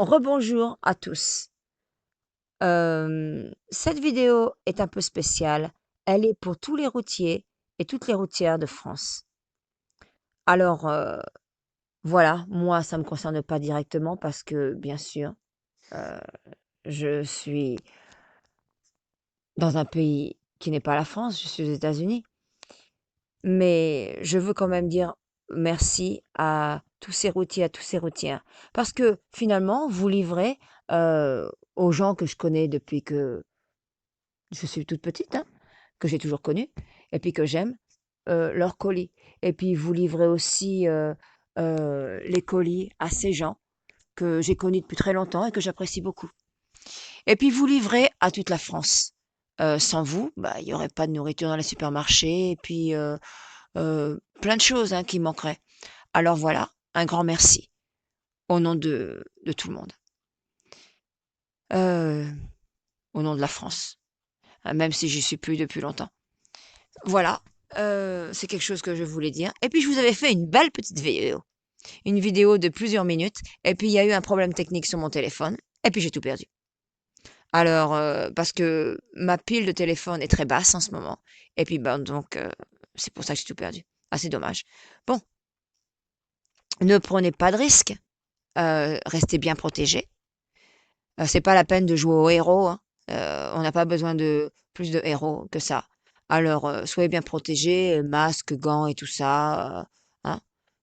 Rebonjour à tous. Cette vidéo est un peu spéciale. Elle est pour tous les routiers et toutes les routières de France. Alors, voilà, moi, ça me concerne pas directement parce que, bien sûr, heu, je suis dans un pays qui n'est pas la France, je suis aux États-Unis. Mais je veux quand même dire merci à tous ces routiers, à tous ces routières. Parce que finalement, vous livrez, aux gens que je connais depuis que je suis toute petite, hein, que j'ai toujours connu et puis que j'aime, leurs colis. Et puis vous livrez aussi, les colis à ces gens que j'ai connus depuis très longtemps et que j'apprécie beaucoup. Et puis vous livrez à toute la France. Sans vous, bah, il y aurait pas de nourriture dans les supermarchés et puis, plein de choses, hein, qui manqueraient. Alors voilà, un grand merci au nom de tout le monde, heu, au nom de la France, même si j'y suis plus depuis longtemps. Voilà, c'est quelque chose que je voulais dire et puis je vous avais fait une belle petite vidéo. Une vidéo de plusieurs minutes et puis il y a eu un problème technique sur mon téléphone et puis j'ai tout perdu. Alors, parce que ma pile de téléphone est très basse en ce moment et puis, ben, donc c'est pour ça que j'ai tout perdu. Ah, c'est dommage. Bon, ne prenez pas de risques, restez bien protégés. C'est pas la peine de jouer au héros, hein. On n'a pas besoin de plus de héros que ça. Alors, soyez bien protégés, masques, gants et tout ça, hein.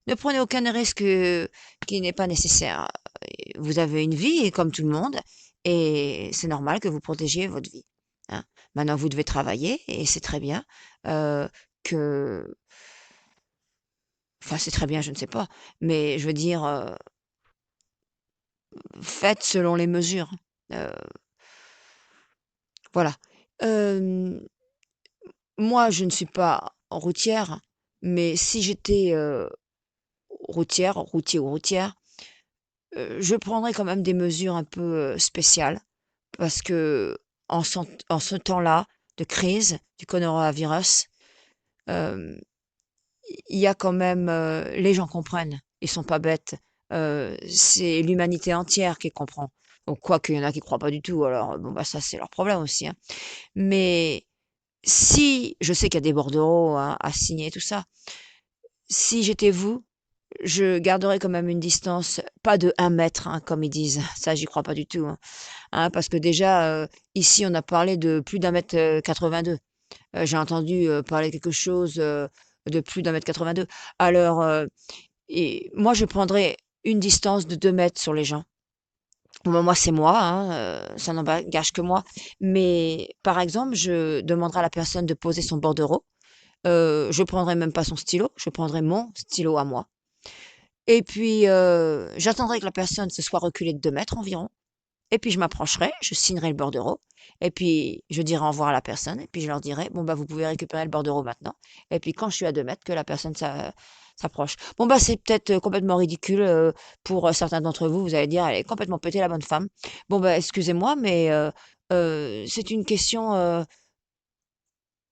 Ne prenez aucun risque, qui n'est pas nécessaire. Vous avez une vie comme tout le monde et c'est normal que vous protégiez votre vie, hein. Maintenant vous devez travailler et c'est très bien, que enfin c'est très bien, je ne sais pas, mais je veux dire, faites selon les mesures, heu, voilà. Hem Moi, je ne suis pas routière, mais si j'étais, routière, routier ou routière, je prendrais quand même des mesures un peu, spéciales parce que en ce temps-là de crise du coronavirus, hem, il y a quand même, les gens comprennent, ils sont pas bêtes, c'est l'humanité entière qui comprend. Donc quoique, il y en a qui croient pas du tout, alors bon, bah, ça, c'est leur problème aussi, hein. Mais si je sais qu'il y a des bordereaux à signer tout ça. Si j'étais vous, je garderais quand même une distance, pas de 1 mètre, hein, comme ils disent. Ça, j'y crois pas du tout, hein. Hein, parce que déjà, ici, on a parlé de plus d'1 m 82. J'ai entendu, parler de quelque chose, de plus d'1 m 82. Alors, et moi, je prendrais une distance de 2 mètres sur les gens. Bon, moi, c'est moi, hein, ça n'engage que moi. Mais par exemple, je demanderai à la personne de poser son bordereau. Je prendrai même pas son stylo, je prendrai mon stylo à moi. Et puis, j'attendrai que la personne se soit reculée de 2 mètres environ et puis je m'approcherai, je signerai le bordereau et puis je dirai au revoir à la personne et puis je leur dirai: «Bon, bah, vous pouvez récupérer le bordereau maintenant» et puis quand je suis à 2 mètres, que la personne s'approche. Bon, bah, c'est peut-être, complètement ridicule, pour, certains d'entre vous. Vous allez dire: «Elle est complètement pétée la bonne femme». Bon, bah, excusez-moi, mais c'est une question,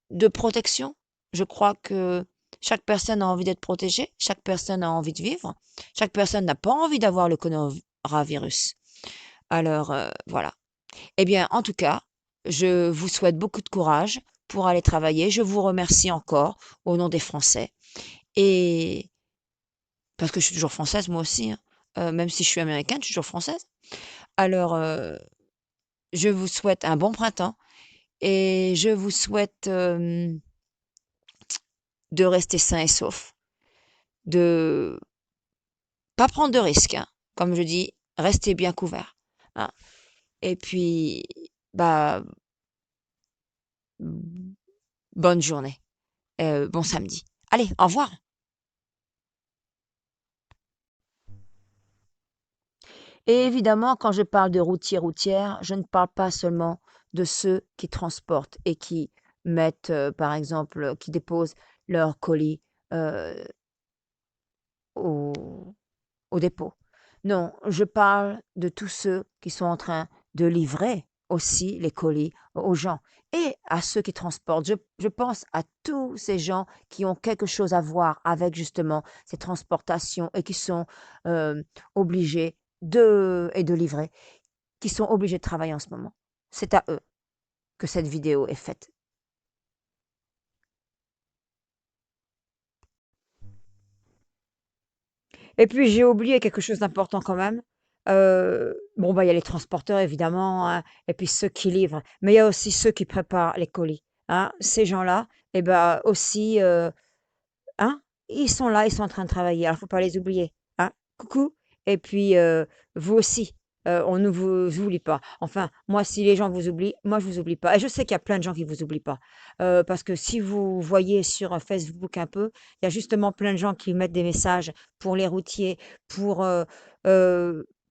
de protection. Je crois que chaque personne a envie d'être protégée, chaque personne a envie de vivre, chaque personne n'a pas envie d'avoir le coronavirus. Alors, voilà. Eh bien, en tout cas, je vous souhaite beaucoup de courage pour aller travailler. Je vous remercie encore au nom des Français et parce que je suis toujours française moi aussi, hein, même si je suis américaine, je suis toujours française. Alors, je vous souhaite un bon printemps et je vous souhaite, de rester sain et sauf, de pas prendre de risques, hein. Comme je dis, restez bien couverts, hein. Et puis, bah, bonne journée, bon samedi. Allez, au revoir. Et évidemment, quand je parle de routiers, routières, je ne parle pas seulement de ceux qui transportent et qui mettent, par exemple, qui déposent leurs colis, heu, au au dépôt. Non, je parle de tous ceux qui sont en train de livrer aussi les colis aux gens et à ceux qui transportent. Je pense à tous ces gens qui ont quelque chose à voir avec justement ces transportations et qui sont, obligés de livrer, qui sont obligés de travailler en ce moment. C'est à eux que cette vidéo est faite. Et puis j'ai oublié quelque chose d'important quand même. Bon, bah, il y a les transporteurs évidemment, hein, et puis ceux qui livrent, mais il y a aussi ceux qui préparent les colis, hein. Ces gens-là, et bah, aussi, hein, ils sont là, ils sont en train de travailler, alors faut pas les oublier, hein. Coucou et puis, vous aussi, on ne vous oublie pas. Enfin, moi, si les gens vous oublient, moi, je vous oublie pas et je sais qu'il y a plein de gens qui vous oublient pas, parce que si vous voyez sur, Facebook un peu, il y a justement plein de gens qui mettent des messages pour les routiers, pour,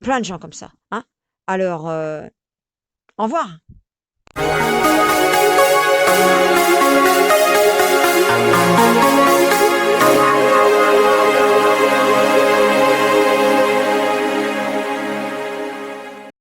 plein de gens comme ça, hein. Alors, au revoir.